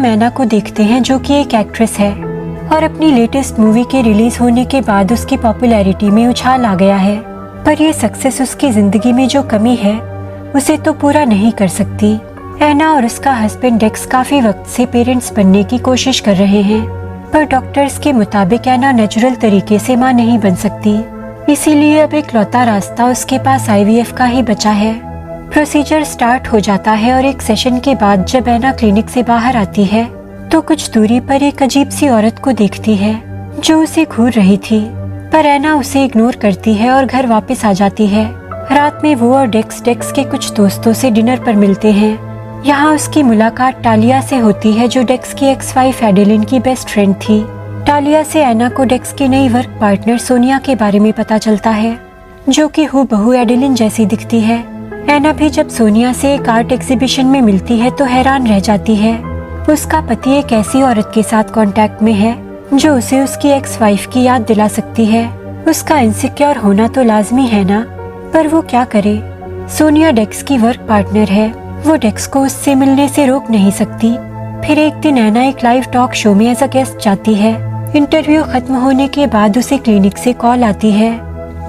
हम ऐना को देखते हैं जो कि एक एक्ट्रेस है और अपनी लेटेस्ट मूवी के रिलीज होने के बाद उसकी पॉपुलैरिटी में उछाल आ गया है। पर ये सक्सेस उसकी जिंदगी में जो कमी है उसे तो पूरा नहीं कर सकती। ऐना और उसका हस्बैंड डेक्स काफी वक्त से पेरेंट्स बनने की कोशिश कर रहे हैं, पर डॉक्टर्स के मुताबिक ऐना नेचुरल तरीके से मां नहीं बन सकती। इसीलिए अब एक लौता रास्ता उसके पास IVF का ही बचा है। प्रोसीजर स्टार्ट हो जाता है और एक सेशन के बाद जब ऐना क्लिनिक से बाहर आती है तो कुछ दूरी पर एक अजीब सी औरत को देखती है जो उसे घूर रही थी, पर ऐना उसे इग्नोर करती है और घर वापस आ जाती है। रात में वो और डेक्स के कुछ दोस्तों से डिनर पर मिलते हैं। यहाँ उसकी मुलाकात टालिया से होती है जो डेक्स की एक्स वाइफ एडेलिन की बेस्ट फ्रेंड थी। टालिया से ऐना को डेक्स की नई वर्क पार्टनर सोनिया के बारे में पता चलता है जो कि हूबहू एडेलिन जैसी दिखती है। ऐना भी जब सोनिया से एक आर्ट एग्जीबिशन में मिलती है तो हैरान रह जाती है। उसका पति एक ऐसी औरत के साथ कांटेक्ट में है जो उसे उसकी एक्स वाइफ की याद दिला सकती है। उसका इनसिक्योर होना तो लाजमी है ना, पर वो क्या करे। सोनिया डेक्स की वर्क पार्टनर है, वो डेक्स को उससे मिलने से रोक नहीं सकती। फिर एक दिन ऐना एक लाइव टॉक शो में एज अ गेस्ट जाती है। इंटरव्यू खत्म होने के बाद उसे क्लिनिक से कॉल आती है।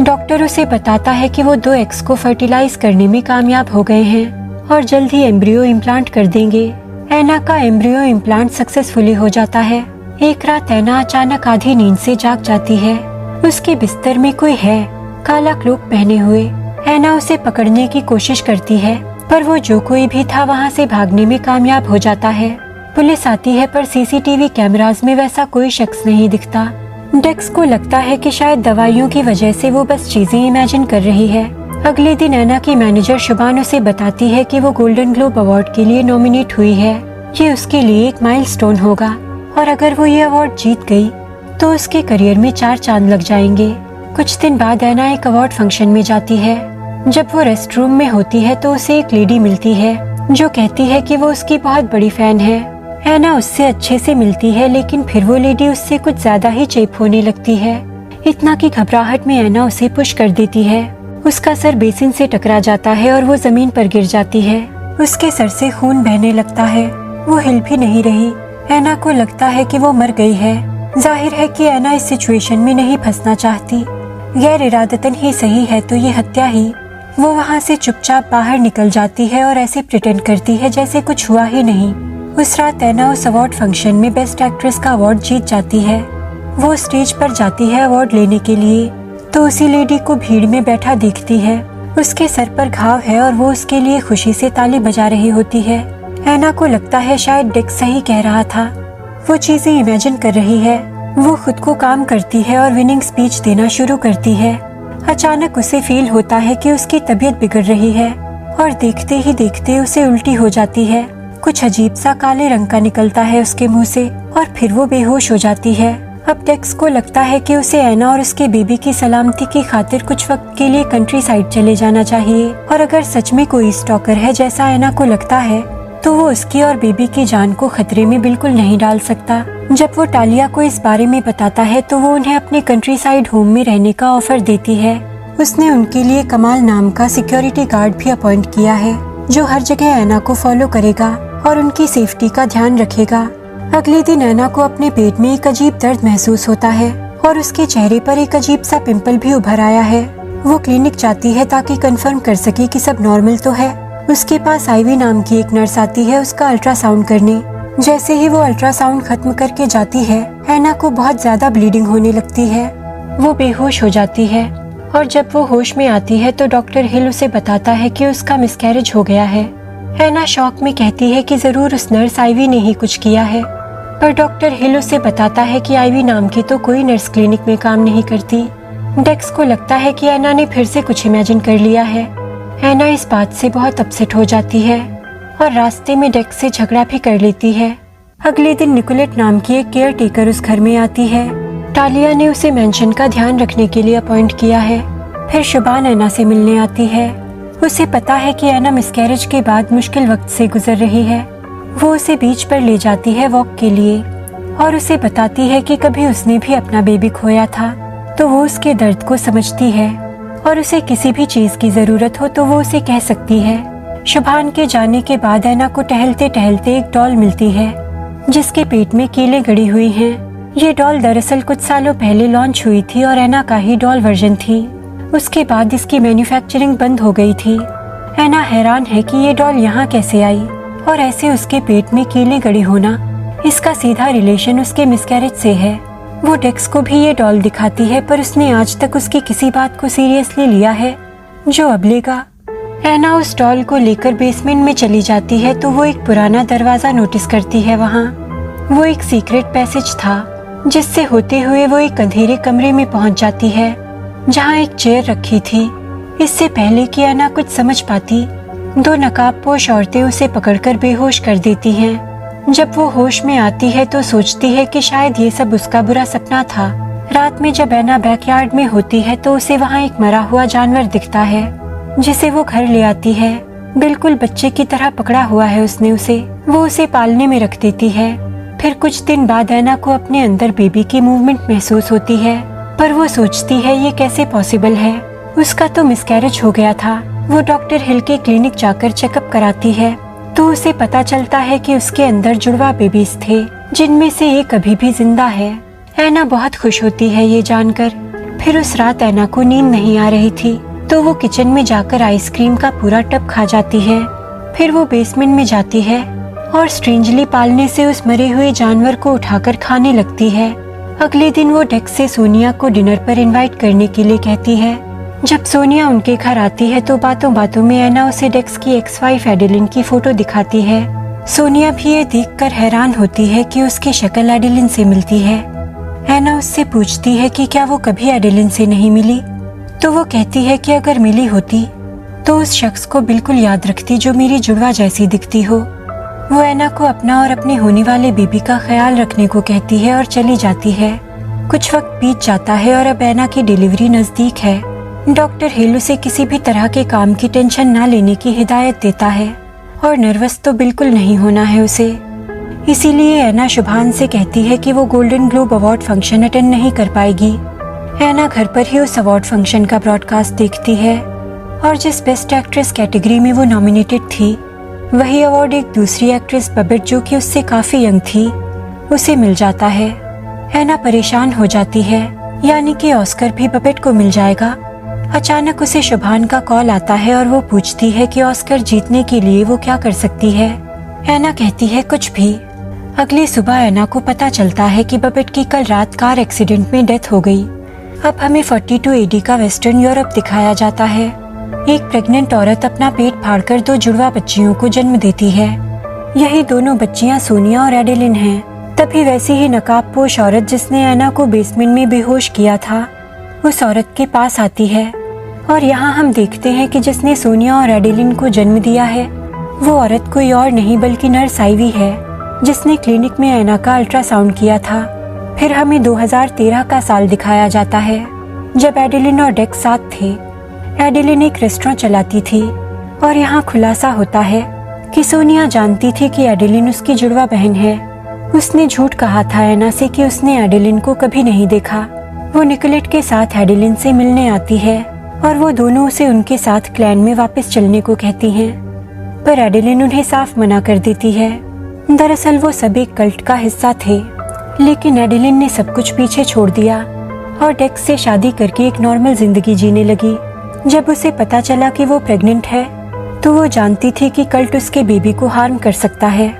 डॉक्टर उसे बताता है कि वो 2 एग्स को फर्टिलाइज करने में कामयाब हो गए हैं और जल्द ही एम्ब्रियो इम्प्लांट कर देंगे। ऐना का एम्ब्रियो इम्प्लांट सक्सेसफुली हो जाता है। एक रात ऐना अचानक आधी नींद से जाग जाती है। उसके बिस्तर में कोई है, काला क्लोक पहने हुए। ऐना उसे पकड़ने की कोशिश करती है, पर वो जो कोई भी था वहाँ से भागने में कामयाब हो जाता है। पुलिस आती है पर CCTV कैमरास में वैसा कोई शख्स नहीं दिखता। डेक्स को लगता है कि शायद दवाइयों की वजह से वो बस चीजें इमेजिन कर रही है। अगले दिन ऐना की मैनेजर शुभान उसे बताती है कि वो गोल्डन ग्लोब अवार्ड के लिए नॉमिनेट हुई है। ये उसके लिए एक माइलस्टोन होगा और अगर वो ये अवार्ड जीत गई तो उसके करियर में 4 चांद लग जाएंगे। कुछ दिन बाद ऐना एक अवार्ड फंक्शन में जाती है। जब वो रेस्ट रूम में होती है तो उसे एक लेडी मिलती है जो कहती है कि वो उसकी बहुत बड़ी फैन है। ऐना उससे अच्छे से मिलती है, लेकिन फिर वो लेडी उससे कुछ ज्यादा ही चेप होने लगती है। इतना की घबराहट में ऐना उसे पुश कर देती है। उसका सर बेसिन से टकरा जाता है और वो जमीन पर गिर जाती है। उसके सर से खून बहने लगता है। वो हिल भी नहीं रही। ऐना को लगता है कि वो मर गई है। जाहिर है कि ऐना इस सिचुएशन में नहीं फंसना चाहती। गैर इरादतन ही सही है तो ये हत्या ही। वो वहाँ से चुपचाप बाहर निकल जाती है और ऐसे प्रिटेंड करती है जैसे कुछ हुआ ही नहीं। उस रात ऐना उस अवार्ड फंक्शन में बेस्ट एक्ट्रेस का अवार्ड जीत जाती है। वो स्टेज पर जाती है अवार्ड लेने के लिए तो उसी लेडी को भीड़ में बैठा देखती है। उसके सर पर घाव है और वो उसके लिए खुशी से ताली बजा रही होती है। ऐना को लगता है शायद डेक्स सही कह रहा था। वो चीजें इमेजिन कर रही है। वो खुद को काम करती है और विनिंग स्पीच देना शुरू करती है। अचानक उसे फील होता है कि उसकी तबीयत बिगड़ रही है और देखते ही देखते उसे उल्टी हो जाती है। कुछ अजीब सा काले रंग का निकलता है उसके मुंह से और फिर वो बेहोश हो जाती है। अब डेक्स को लगता है कि उसे ऐना और उसके बेबी की सलामती की खातिर कुछ वक्त के लिए कंट्री साइड चले जाना चाहिए और अगर सच में कोई स्टॉकर है जैसा ऐना को लगता है तो वो उसकी और बेबी की जान को खतरे में बिल्कुल नहीं डाल सकता। जब वो टालिया को इस बारे में बताता है तो वो उन्हें अपने कंट्री साइड होम में रहने का ऑफर देती है। उसने उनके लिए कमाल नाम का सिक्योरिटी गार्ड भी अपॉइंट किया है जो हर जगह ऐना को फॉलो करेगा और उनकी सेफ्टी का ध्यान रखेगा। अगले दिन ऐना को अपने पेट में एक अजीब दर्द महसूस होता है और उसके चेहरे पर एक अजीब सा पिंपल भी उभर आया है। वो क्लिनिक जाती है ताकि कंफर्म कर सके कि सब नॉर्मल तो है। उसके पास आईवी नाम की एक नर्स आती है उसका अल्ट्रासाउंड करने। जैसे ही वो अल्ट्रासाउंड खत्म करके जाती है ऐना को बहुत ज्यादा ब्लीडिंग होने लगती है। वो बेहोश हो जाती है और जब वो होश में आती है तो डॉक्टर हिल उसे बताता है कि उसका मिसकैरेज हो गया है। ऐना शॉक में कहती है कि जरूर उस नर्स आईवी ने ही कुछ किया है, पर डॉक्टर हिल उसे बताता है कि आईवी नाम की तो कोई नर्स क्लिनिक में काम नहीं करती। डेक्स को लगता है कि ऐना ने फिर से कुछ इमेजिन कर लिया है। ऐना इस बात से बहुत अपसेट हो जाती है और रास्ते में डेक्स से झगड़ा भी कर लेती है। अगले दिन निकोलेट नाम की एक केयर टेकर उस घर में आती है। टालिया ने उसे मेंशन का ध्यान रखने के लिए अपॉइंट किया है। फिर शुभान ऐना से मिलने आती है। उसे पता है कि ऐना मिसकैरेज के बाद मुश्किल वक्त से गुजर रही है। वो उसे बीच पर ले जाती है वॉक के लिए और उसे बताती है कि कभी उसने भी अपना बेबी खोया था, तो वो उसके दर्द को समझती है और उसे किसी भी चीज की जरूरत हो तो वो उसे कह सकती है। शुभान के जाने के बाद ऐना को टहलते टहलते एक डॉल मिलती है जिसके पेट में कीलें गड़ी हुई हैं। ये डॉल दरअसल कुछ सालों पहले लॉन्च हुई थी और एना का ही डॉल वर्जन थी। उसके बाद इसकी मैन्युफैक्चरिंग बंद हो गई थी। एना हैरान है कि ये डॉल यहाँ कैसे आई और ऐसे उसके पेट में कीलें गड़ी होना, इसका सीधा रिलेशन उसके मिसकैरेज से है। वो डेक्स को भी ये डॉल दिखाती है पर उसने आज तक उसकी किसी बात को सीरियसली लिया है जो अब लेगा। एना उस डॉल को लेकर बेसमेंट में चली जाती है तो वो एक पुराना दरवाजा नोटिस करती है। वहाँ वो एक सीक्रेट पैसेज था जिससे होते हुए वो एक अंधेरे कमरे में पहुंच जाती है जहाँ एक चेयर रखी थी। इससे पहले कि एना कुछ समझ पाती, दो नकाबपोश औरतें उसे पकड़कर बेहोश कर देती हैं। जब वो होश में आती है तो सोचती है कि शायद ये सब उसका बुरा सपना था। रात में जब एना बैकयार्ड में होती है तो उसे वहाँ एक मरा हुआ जानवर दिखता है जिसे वो घर ले आती है। बिल्कुल बच्चे की तरह पकड़ा हुआ है उसने उसे। वो उसे पालने में रख देती है। फिर कुछ दिन बाद एना को अपने अंदर बेबी की मूवमेंट महसूस होती है पर वो सोचती है ये कैसे पॉसिबल है। उसका तो मिसकैरेज हो गया था। वो डॉक्टर हिल के क्लिनिक जाकर चेकअप कराती है तो उसे पता चलता है कि उसके अंदर जुड़वा बेबीज थे जिनमें से एक अभी भी जिंदा है। एना बहुत खुश होती है ये जानकर। फिर उस रात एना को नींद नहीं आ रही थी तो वो किचन में जाकर आइसक्रीम का पूरा टब खा जाती है। फिर वो बेसमेंट में जाती है और स्ट्रेंजली पालने से उस मरे हुए जानवर को उठाकर खाने लगती है। अगले दिन वो डेक्स से सोनिया को डिनर पर इनवाइट करने के लिए कहती है। जब सोनिया उनके घर आती है तो बातों बातों में एना उसे डेक्स की एक्स वाइफ एडेलिन की फोटो दिखाती है। सोनिया भी ये देखकर हैरान होती है कि उसकी शक्ल एडेलिन से मिलती है। एना उससे पूछती है कि क्या वो कभी एडेलिन से नहीं मिली तो वो कहती है कि अगर मिली होती तो उस शख्स को बिल्कुल याद रखती जो मेरी जुड़वा जैसी दिखती हो। वो एना को अपना और अपने होने वाले बेबी का ख्याल रखने को कहती है और चली जाती है। कुछ वक्त बीत जाता है और अब एना की डिलीवरी नजदीक है। डॉक्टर हिल उसे किसी भी तरह के काम की टेंशन ना लेने की हिदायत देता है और नर्वस तो बिल्कुल नहीं होना है उसे। इसीलिए एना शुभान से कहती है कि वो golden globe award function attend नहीं कर पाएगी। एना घर पर ही उस अवार्ड फंक्शन का ब्रॉडकास्ट देखती है और जिस बेस्ट एक्ट्रेस कैटेगरी में वो नॉमिनेटेड थी वही अवार्ड एक दूसरी एक्ट्रेस बबेट जो कि उससे काफी यंग थी उसे मिल जाता है। एना परेशान हो जाती है, यानी कि ऑस्कर भी बबेट को मिल जाएगा। अचानक उसे शुभान का कॉल आता है और वो पूछती है कि ऑस्कर जीतने के लिए वो क्या कर सकती है। एना कहती है कुछ भी। अगली सुबह एना को पता चलता है कि बबेट की कल रात कार एक्सीडेंट में डेथ हो गई। अब हमें 42 एडी का वेस्टर्न यूरोप दिखाया जाता है। एक प्रेग्नेंट औरत अपना पेट फाड़कर दो जुड़वा बच्चियों को जन्म देती है। यही दोनों बच्चियां सोनिया और एडेलिन हैं। तभी वैसी ही नकाबपोश औरत जिसने एना को बेसमेंट में बेहोश किया था उस औरत के पास आती है और यहाँ हम देखते हैं कि जिसने सोनिया और एडेलिन को जन्म दिया है वो औरत कोई और नहीं बल्कि नर्स आइवी है जिसने क्लिनिक में एना का अल्ट्रासाउंड किया था। फिर हमें 2013 का साल दिखाया जाता है जब एडेलिन और डेक्स साथ थे। एडेलिन एक रेस्टोरेंट चलाती थी और यहाँ खुलासा होता है कि सोनिया जानती थी कि एडेलिन उसकी जुड़वा बहन है। उसने झूठ कहा था एना से कि उसने एडेलिन को कभी नहीं देखा। वो निकोलेट के साथ एडेलिन से मिलने आती है और वो दोनों उसे उनके साथ क्लैन में वापस चलने को कहती हैं, पर एडेलिन उन्हें साफ मना कर देती है। दरअसल वो सब एक कल्ट का हिस्सा थे, लेकिन एडेलिन ने सब कुछ पीछे छोड़ दिया और डेक्स से शादी करके एक नॉर्मल जिंदगी जीने लगी। जब उसे पता चला कि वो प्रेग्नेंट है तो वो जानती थी कि कल्ट उसके बेबी को हार्म कर सकता है,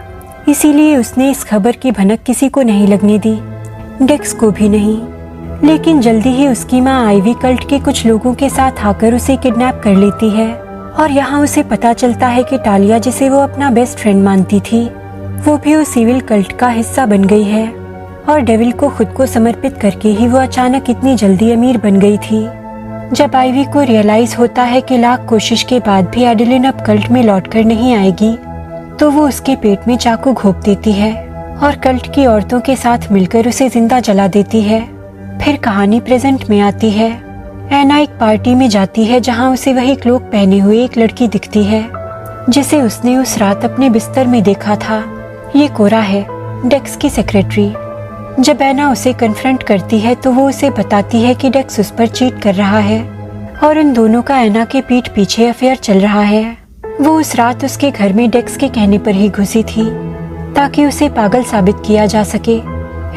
इसीलिए उसने इस खबर की भनक किसी को नहीं लगने दी, डेक्स को भी नहीं। लेकिन जल्दी ही उसकी माँ आइवी कल्ट के कुछ लोगों के साथ आकर उसे किडनैप कर लेती है और यहाँ उसे पता चलता है कि टालिया, जिसे वो अपना बेस्ट फ्रेंड मानती थी, वो भी उस सिविल कल्ट का हिस्सा बन गई है और डेविल को खुद को समर्पित करके ही वो अचानक इतनी जल्दी अमीर बन गई थी। जब आइवी को रियलाइज होता है कि लाख कोशिश के बाद भी एडेलिन अब कल्ट में लौटकर नहीं आएगी तो वो उसके पेट में चाकू घोंप देती है और कल्ट की औरतों के साथ मिलकर उसे जिंदा जला देती है। फिर कहानी प्रेजेंट में आती है। एना एक पार्टी में जाती है जहाँ उसे वही क्लोक पहने हुए एक लड़की दिखती है जिसे उसने उस रात अपने बिस्तर में देखा था। ये कोरा है, डेक्स की सेक्रेटरी। जब एना उसे कन्फ्रंट करती है तो वो उसे बताती है कि डेक्स उस पर चीट कर रहा है और उन दोनों का एना के पीठ पीछे अफेयर चल रहा है। वो उस रात उसके घर में डेक्स के कहने पर ही घुसी थी। ताकि उसे पागल साबित किया जा सके।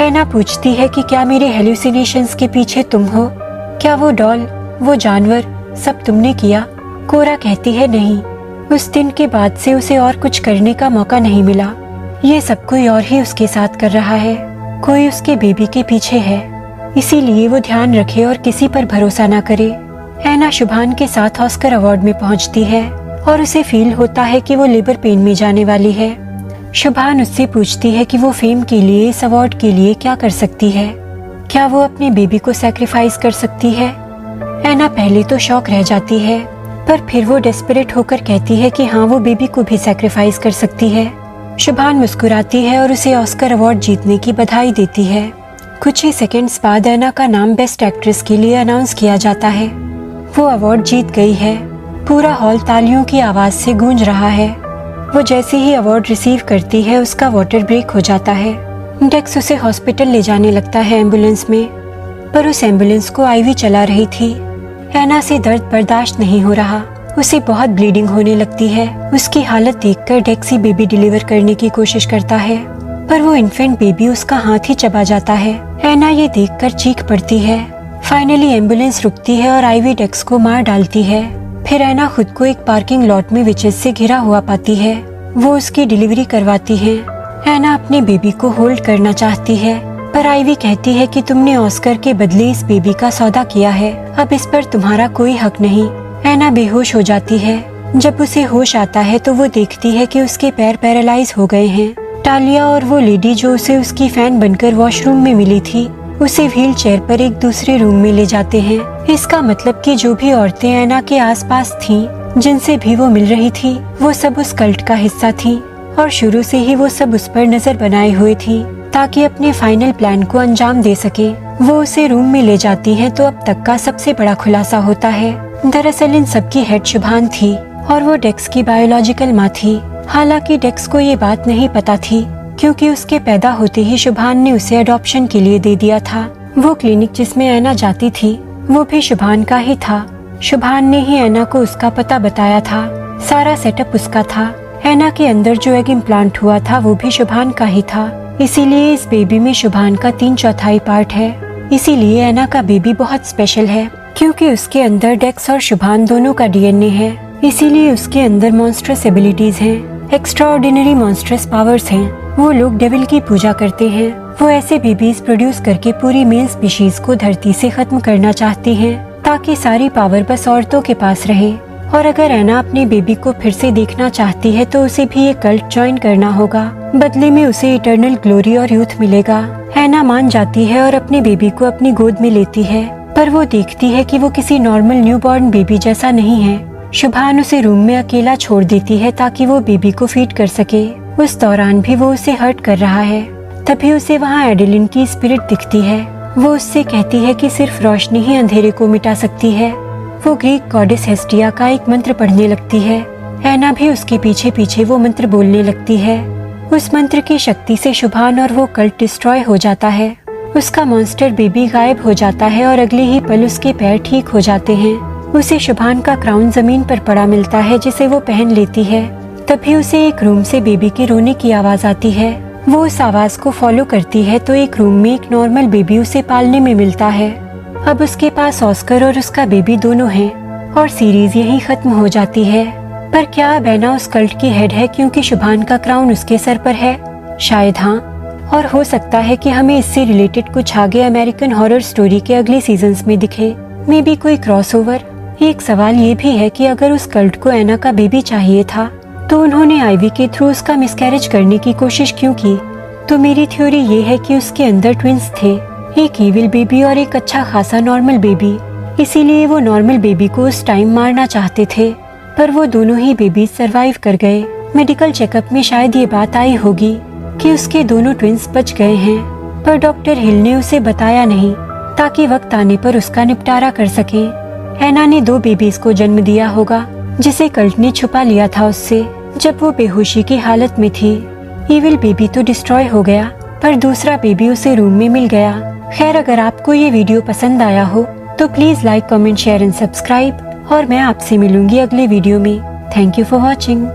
एना पूछती है कि क्या मेरे हेल्यूसिनेशंस के पीछे तुम हो? क्या वो डॉल, वो जानवर, सब तुमने किया? कोरा कहती है नहीं। उस दिन के बाद से उसे और कुछ करने का मौका नहीं मिला। ये सब कोई और ही उसके साथ कर रहा है, कोई उसके बेबी के पीछे है। इसीलिए वो ध्यान रखे और किसी पर भरोसा ना करे। एना शुभान के साथ ऑस्कर अवार्ड में पहुंचती है और उसे फील होता है कि वो लेबर पेन में जाने वाली है। शुभान उससे पूछती है कि वो फेम के लिए, इस अवार्ड के लिए क्या कर सकती है। क्या वो अपने बेबी को सैक्रिफाइस कर सकती है? एना पहले तो शॉक रह जाती है, पर फिर वो डेस्परेट होकर कहती है कि हाँ, वो बेबी को भी सैक्रिफाइस कर सकती है। शुभान मुस्कुराती है और उसे ऑस्कर अवार्ड जीतने की बधाई देती है। कुछ ही सेकंड्स बाद एना का नाम बेस्ट एक्ट्रेस के लिए अनाउंस किया जाता है। वो अवार्ड जीत गई है। पूरा हॉल तालियों की आवाज से गूंज रहा है। वो जैसे ही अवार्ड रिसीव करती है, उसका वाटर ब्रेक हो जाता है। डेक्स उसे हॉस्पिटल ले जाने लगता है एम्बुलेंस में, पर उस एम्बुलेंस को आईवी चला रही थी। एना से दर्द बर्दाश्त नहीं हो रहा, उसे बहुत ब्लीडिंग होने लगती है। उसकी हालत देखकर डेक्स ही बेबी डिलीवर करने की कोशिश करता है, पर वो इन्फेंट बेबी उसका हाथ ही चबा जाता है। एना ये देखकर चीख पड़ती है। फाइनली एम्बुलेंस रुकती है और आईवी डेक्स को मार डालती है। फिर एना खुद को एक पार्किंग लॉट में विचेस से घिरा हुआ पाती है। वो उसकी डिलीवरी करवाती है। एना अपने बेबी को होल्ड करना चाहती है, पर आईवी कहती है कि तुमने ऑस्कर के बदले इस बेबी का सौदा किया है, अब इस पर तुम्हारा कोई हक नहीं। एना बेहोश हो जाती है। जब उसे होश आता है तो वो देखती है कि उसके पैर पैरालाइज हो गए हैं। टालिया और वो लेडी जो उसे उसकी फैन बनकर वॉशरूम में मिली थी, उसे व्हील चेयर पर एक दूसरे रूम में ले जाते हैं। इसका मतलब कि जो भी औरतें एना के आसपास थीं, जिनसे भी वो मिल रही थी, वो सब उस कल्ट का हिस्सा थीं और शुरू से ही वो सब उस पर नजर बनाए हुए थी ताकि अपने फाइनल प्लान को अंजाम दे सके। वो उसे रूम में ले जाती हैं तो अब तक का सबसे बड़ा खुलासा होता है। दरअसल इन सबकी हेड शुभान थी और वो डेक्स की बायोलॉजिकल माँ थी। हालांकि डेक्स को ये बात नहीं पता थी, क्योंकि उसके पैदा होते ही शुभान ने उसे अडॉप्शन के लिए दे दिया था। वो क्लिनिक जिसमें एना जाती थी, वो भी शुभान का ही था। शुभान ने ही एना को उसका पता बताया था। सारा सेटअप उसका था। एना के अंदर जो एग इम्प्लांट हुआ था, वो भी शुभान का ही था। इसीलिए इस बेबी में शुभान का 3/4 पार्ट है। इसीलिए एना का बेबी बहुत स्पेशल है, क्योंकि उसके अंदर डेक्स और शुभान दोनों का डीएनए है। इसीलिए उसके अंदर मॉन्स्ट्रस एबिलिटीज हैं, एक्स्ट्राऑर्डिनरी मॉन्स्ट्रस पावर्स हैं। वो लोग डेविल की पूजा करते हैं। वो ऐसे बेबीज प्रोड्यूस करके पूरी मेल स्पीशीज को धरती से खत्म करना चाहती हैं, ताकि सारी पावर बस औरतों के पास रहे। और अगर एना अपने बेबी को फिर से देखना चाहती है तो उसे भी ये कल्ट ज्वाइन करना होगा। बदले में उसे इटर्नल ग्लोरी और यूथ मिलेगा। एना मान जाती है और अपने बेबी को अपनी गोद में लेती है, पर वो देखती है कि वो किसी नॉर्मल न्यूबॉर्न बेबी जैसा नहीं है। शुभान उसे रूम में अकेला छोड़ देती है ताकि वो बेबी को फीड कर सके। उस दौरान भी वो उसे हर्ट कर रहा है। तभी उसे वहाँ एडेलिन की स्पिरिट दिखती है। वो उससे कहती है कि सिर्फ रोशनी ही अंधेरे को मिटा सकती है। वो ग्रीक गॉडेस हेस्टिया का एक मंत्र पढ़ने लगती है। एना भी उसके पीछे पीछे वो मंत्र बोलने लगती है। उस मंत्र की शक्ति से शुभान और वो कल्ट डिस्ट्रॉय हो जाता है। उसका मॉन्स्टर बेबी गायब हो जाता है और अगले ही पल उसके पैर ठीक हो जाते हैं। उसे शुभान का क्राउन जमीन पर पड़ा मिलता है, जिसे वो पहन लेती है। तभी उसे एक रूम से बेबी के रोने की आवाज आती है। वो उस आवाज को फॉलो करती है तो एक रूम में एक नॉर्मल बेबी उसे पालने में मिलता है। अब उसके पास ऑस्कर और उसका बेबी दोनों हैं और सीरीज यहीं खत्म हो जाती है। पर क्या अब एना उस कल्ट की हेड है क्योंकि शुभान का क्राउन उसके सर पर है? शायद हाँ। और हो सकता है कि हमें इससे रिलेटेड कुछ आगे अमेरिकन हॉरर स्टोरी के अगले सीजन्स में दिखे। मे बी कोई क्रॉसओवर। एक सवाल ये भी है कि अगर उस कल्ट को एना का बेबी चाहिए था तो उन्होंने आईवी के थ्रू उसका मिसकैरेज करने की कोशिश क्यों की? तो मेरी थ्योरी ये है कि उसके अंदर ट्विंस थे, एक इविल बेबी और एक अच्छा खासा नॉर्मल बेबी। इसीलिए वो नॉर्मल बेबी को उस टाइम मारना चाहते थे, पर वो दोनों ही बेबी सरवाइव कर गए। मेडिकल चेकअप में शायद ये बात आई होगी कि उसके दोनों ट्विंस बच गए हैं, पर डॉक्टर हिल ने उसे बताया नहीं ताकि वक्त आने पर उसका निपटारा कर सके। एना ने 2 बेबीज को जन्म दिया होगा जिसे कल्ट ने छुपा लिया था उससे जब वो बेहोशी की हालत में थी। इविल बेबी तो डिस्ट्रॉय हो गया, पर दूसरा बेबी उसे रूम में मिल गया। खैर, अगर आपको ये वीडियो पसंद आया हो तो please like, comment, share and subscribe. और मैं आपसे मिलूंगी अगले वीडियो में। Thank you for watching.